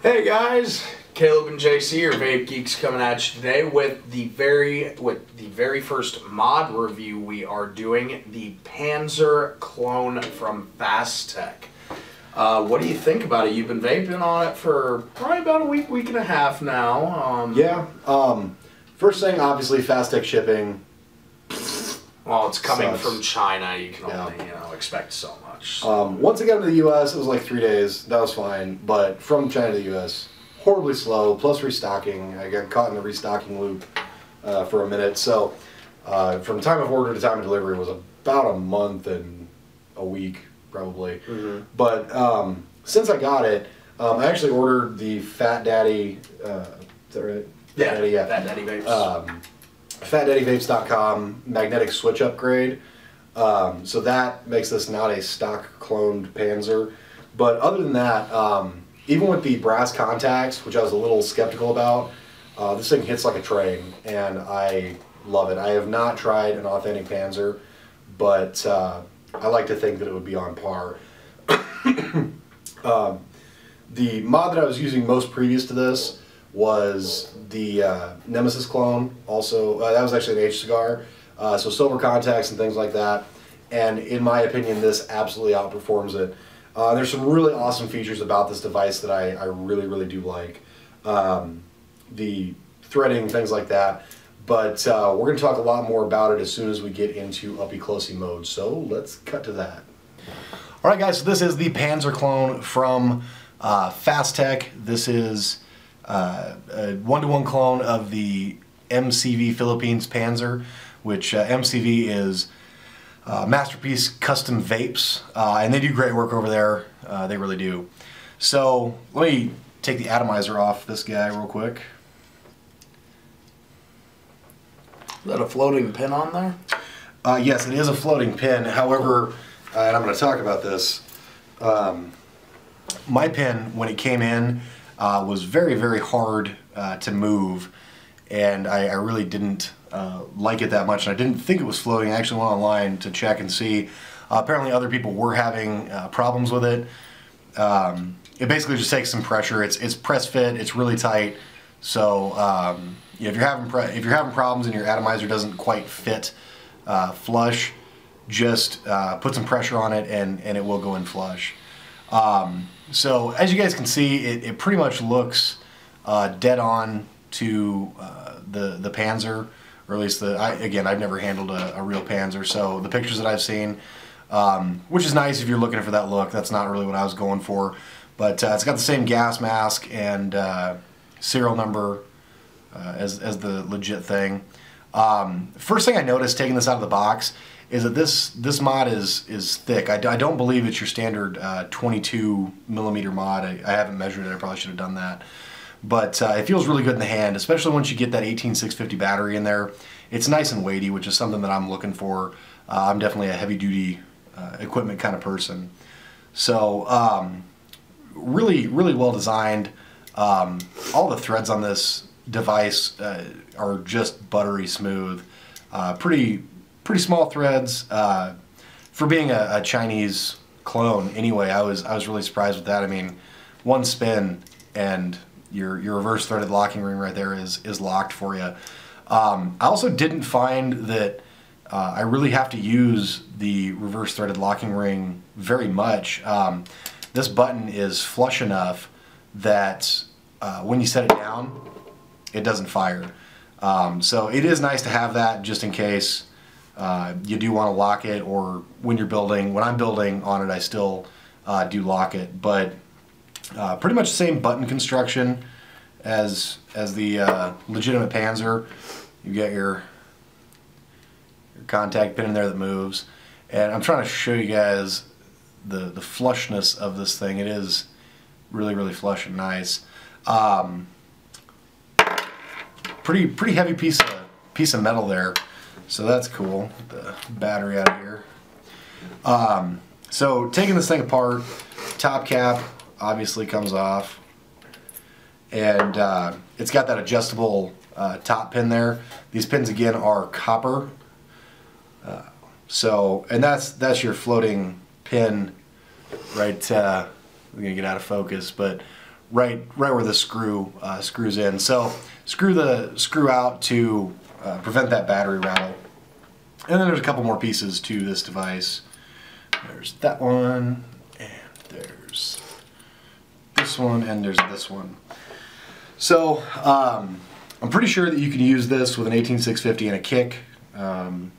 Hey guys, Caleb and JC, your vape geeks, coming at you today with the very first mod review we are doing, the Panzer clone from Fat. What do you think about it? You've been vaping on it for probably about a week and a half now. First thing, obviously, Fat shipping. Well, it's coming sucks. from China. You can only expect so much. Once it got to the U.S., it was like 3 days. That was fine. But from China to the U.S., horribly slow. Plus restocking. I got caught in the restocking loop for a minute. So from time of order to time of delivery was about a month and a week, probably. Mm-hmm. But since I got it, I actually ordered the Fat Daddy. Is that right? Yeah, Fat Daddy Vapes. FatDaddyVapes.com magnetic switch upgrade. So that makes this not a stock cloned Panzer. But other than that, even with the brass contacts, which I was a little skeptical about, this thing hits like a train, and I love it. I have not tried an authentic Panzer, but I like to think that it would be on par. The mod that I was using most previous to this was the Nemesis clone. Also, that was actually an H-cigar. So silver contacts and things like that. And in my opinion, this absolutely outperforms it. There's some really awesome features about this device that I really do like. The threading, things like that. But we're going to talk a lot more about it as soon as we get into uppy closey mode. So let's cut to that. Alright guys, so this is the Panzer clone from Fat. This is a one-to-one clone of the MCV Philippines Panzer, which MCV is Masterpiece Custom Vapes, and they do great work over there. They really do. So let me take the atomizer off this guy real quick. Is that a floating pin on there? Yes, it is a floating pin. However, and I'm going to talk about this, my pin, when it came in, was very hard to move, and I really didn't like it that much, and I didn't think it was floating. I actually went online to check and see. Apparently other people were having problems with it. It basically just takes some pressure. It's press fit, it's really tight, so if you're having problems and your atomizer doesn't quite fit flush, just put some pressure on it and it will go in flush. So as you guys can see, it pretty much looks dead on to the Panzer, or at least again, I've never handled a real Panzer, so the pictures that I've seen, which is nice if you're looking for that look. That's not really what I was going for, but it's got the same gas mask and serial number as the legit thing. First thing I noticed taking this out of the box is that this mod is thick. I don't believe it's your standard 22 millimeter mod. I haven't measured it. I probably should have done that. But it feels really good in the hand, especially once you get that 18650 battery in there. It's nice and weighty, which is something that I'm looking for. I'm definitely a heavy-duty equipment kind of person. So really well designed. All the threads on this device are just buttery smooth. Pretty small threads for being a Chinese clone. Anyway, I was really surprised with that. I mean, one spin and your reverse threaded locking ring right there is locked for you. I also didn't find that I really have to use the reverse threaded locking ring very much. This button is flush enough that when you set it down, it doesn't fire. So it is nice to have that just in case you do want to lock it, or when you're building. When I'm building on it, I still do lock it, but pretty much the same button construction as the legitimate Panzer. You get your contact pin in there that moves, and I'm trying to show you guys the flushness of this thing. It is really flush and nice. Pretty heavy piece of metal there, so that's cool. Get the battery out of here. So taking this thing apart, top cap obviously comes off, and it's got that adjustable top pin there. These pins again are copper, and that's your floating pin right. We're gonna get out of focus, but right where the screw screws in. So screw the screw out to prevent that battery rattle. And then there's a couple more pieces to this device. There's that one, and there's this one, and there's this one. So I'm pretty sure that you can use this with an 18650 and a kick. I'm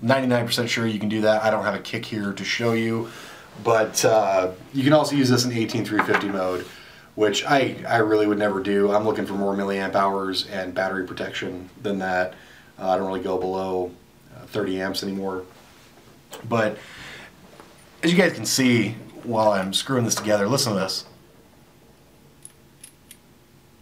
99% sure you can do that. I don't have a kick here to show you, but you can also use this in 18350 mode, which I really would never do. I'm looking for more milliamp hours and battery protection than that. I don't really go below 30 amps anymore. But as you guys can see while I'm screwing this together, listen to this.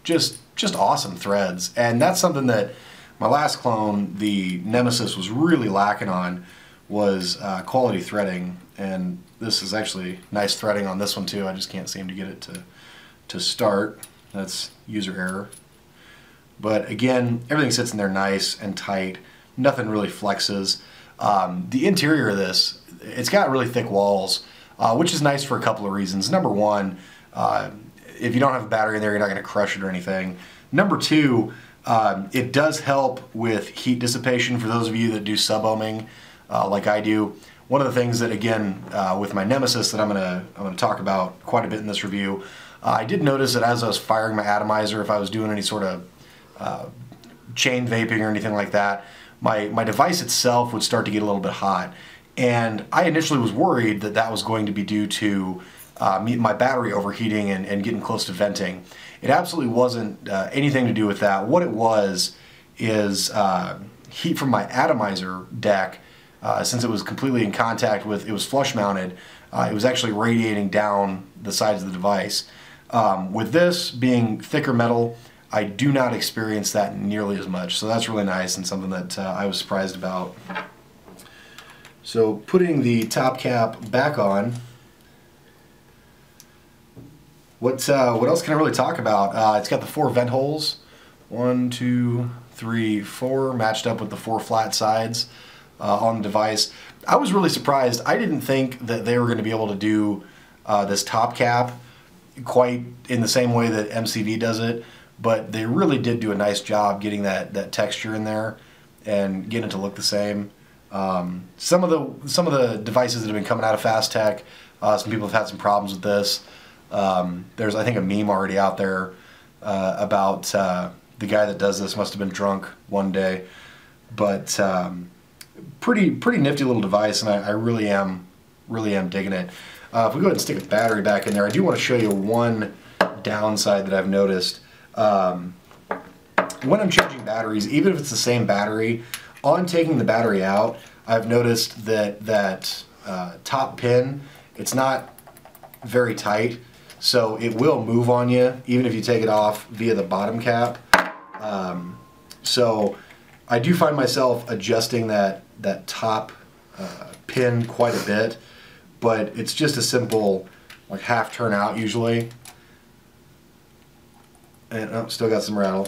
Just awesome threads, and that's something that my last clone, the Nemesis, was really lacking on, was quality threading, and this is actually nice threading on this one too. I just can't seem to get it to start. That's user error. But again, everything sits in there nice and tight. Nothing really flexes. The interior of this, it's got really thick walls, which is nice for a couple of reasons. Number one, if you don't have a battery in there, you're not going to crush it or anything. Number two, it does help with heat dissipation for those of you that do sub-ohming like I do. One of the things that, again, with my Nemesis that I'm gonna talk about quite a bit in this review, I did notice that as I was firing my atomizer, if I was doing any sort of chain vaping or anything like that, my device itself would start to get a little bit hot. And I initially was worried that that was going to be due to my battery overheating and getting close to venting. It absolutely wasn't anything to do with that. What it was is heat from my atomizer deck, since it was completely in contact with, it was flush mounted, it was actually radiating down the sides of the device. With this being thicker metal, I do not experience that nearly as much, so that's really nice and something that I was surprised about. So putting the top cap back on, what else can I really talk about? It's got the 4 vent holes, 1, 2, 3, 4, matched up with the 4 flat sides on the device. I was really surprised. I didn't think that they were going to be able to do this top cap quite in the same way that MCV does it, but they really did do a nice job getting that texture in there and getting it to look the same. Some of the devices that have been coming out of Fast Tech, some people have had some problems with this. There's, I think, a meme already out there about the guy that does this must have been drunk one day, but pretty nifty little device, and I really am digging it. If we go ahead and stick a battery back in there, I do want to show you one downside that I've noticed. When I'm changing batteries, even if it's the same battery, on taking the battery out, I've noticed that top pin, it's not very tight, so it will move on you even if you take it off via the bottom cap. So I do find myself adjusting that top pin quite a bit, but it's just a simple like half turn out usually. And oh, still got some rattle.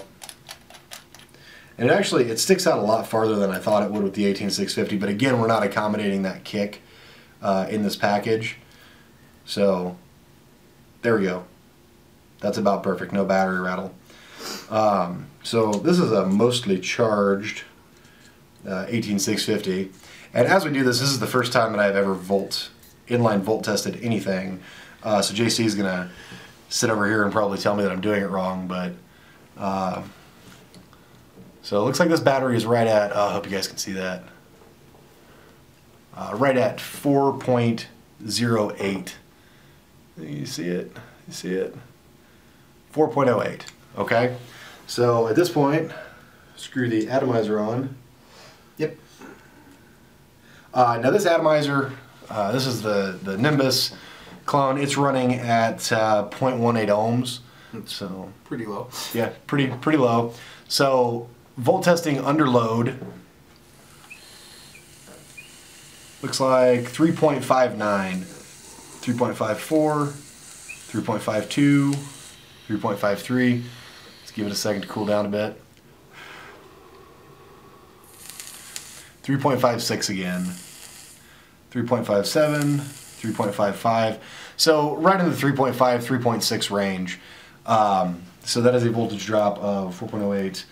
And it sticks out a lot farther than I thought it would with the 18650, but again, we're not accommodating that kick in this package. So there we go. That's about perfect, no battery rattle. So this is a mostly charged 18650, and as we do this is the first time that I've ever inline volt tested anything. So JC is gonna sit over here and probably tell me that I'm doing it wrong, but so it looks like this battery is right at, I hope you guys can see that, right at 4.08. You see it? You see it? 4.08. Okay? So at this point, screw the atomizer on. Yep. Now this atomizer, this is the Nimbus clone. It's running at 0.18 ohms. So pretty low. Yeah, pretty low. So volt testing under load looks like 3.59, 3.54, 3.52, 3.53. Let's give it a second to cool down a bit. 3.56 again. 3.57, 3.55. So right in the 3.5, 3.6 range. So that is a voltage drop of 4.08,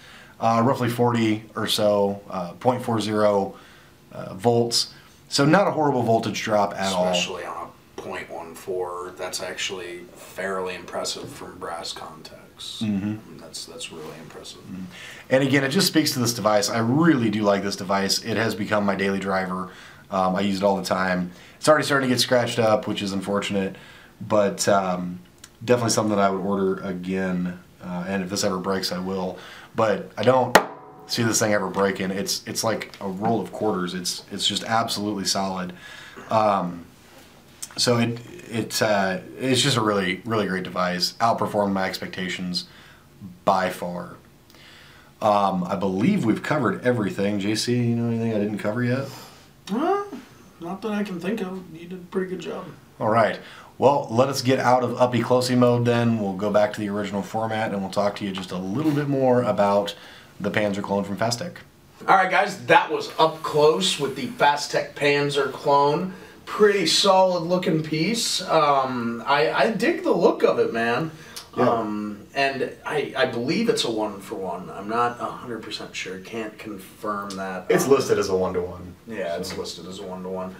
roughly 40 or so, 0.40 volts. So not a horrible voltage drop at all. Especially on a 0.14, that's actually fairly impressive from brass contacts. That's really impressive. And again, it just speaks to this device. I really do like this device. It has become my daily driver. I use it all the time. It's already starting to get scratched up, which is unfortunate, but definitely something that I would order again. And if this ever breaks, I will. But I don't see this thing ever breaking. It's like a roll of quarters. It's just absolutely solid. So it's just a really great device. Outperformed my expectations by far. I believe we've covered everything. JC, you know anything I didn't cover yet? Not that I can think of. You did a pretty good job. All right. Well, let us get out of uppy-closey mode then. We'll go back to the original format and we'll talk to you just a little bit more about the Panzer clone from Fastech. Alright guys, that was up close with the Fastech Panzer clone. Pretty solid looking piece. I dig the look of it, man. Yeah. And I believe it's a 1-for-1. I'm not 100% sure. Can't confirm that. It's listed as a 1-to-1. Yeah, it's listed as a 1-to-1.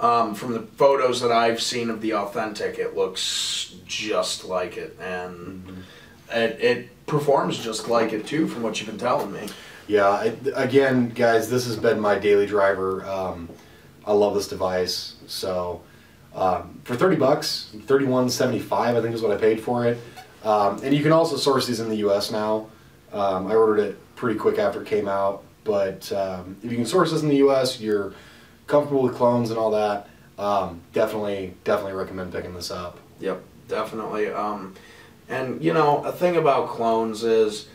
Yeah. From the photos that I've seen of the authentic, it looks just like it, and it performs just like it too, from what you've been telling me. Yeah, again, guys, this has been my daily driver. I love this device. So for 30 bucks, $31.75, I think is what I paid for it. And you can also source these in the U.S. now. I ordered it pretty quick after it came out, but if you can source this in the U.S., you're comfortable with clones and all that, definitely recommend picking this up. Yep, definitely. And you know, a thing about clones is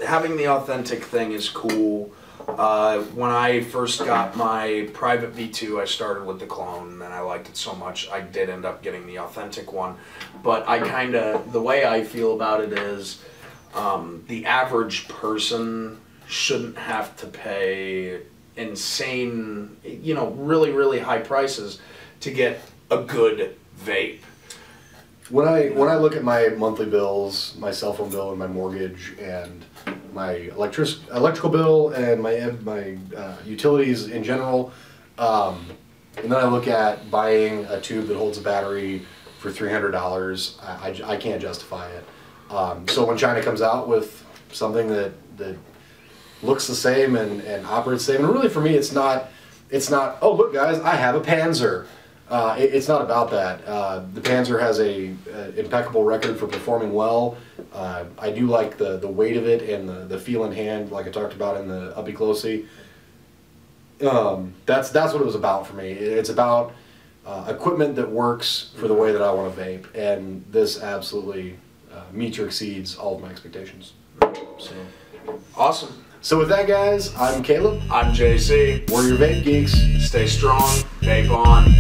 having the authentic thing is cool. When I first got my private V2, I started with the clone, and I liked it so much I did end up getting the authentic one. But the way I feel about it is the average person shouldn't have to pay insane, you know, really high prices to get a good vape. When I look at my monthly bills, my cell phone bill and my mortgage and my electrical bill and my utilities in general, and then I look at buying a tube that holds a battery for $300, I can't justify it. So when China comes out with something that looks the same and operates the same, and really for me it's not, oh look guys, I have a Panzer. It's not about that. The Panzer has a impeccable record for performing well. I do like the weight of it and the feel in hand, like I talked about in the uppy closey. That's what it was about for me. It's about equipment that works for the way that I want to vape, and this absolutely meets or exceeds all of my expectations. So Awesome. So with that, guys, I'm Caleb. I'm JC. We're your vape geeks. Stay strong, vape on.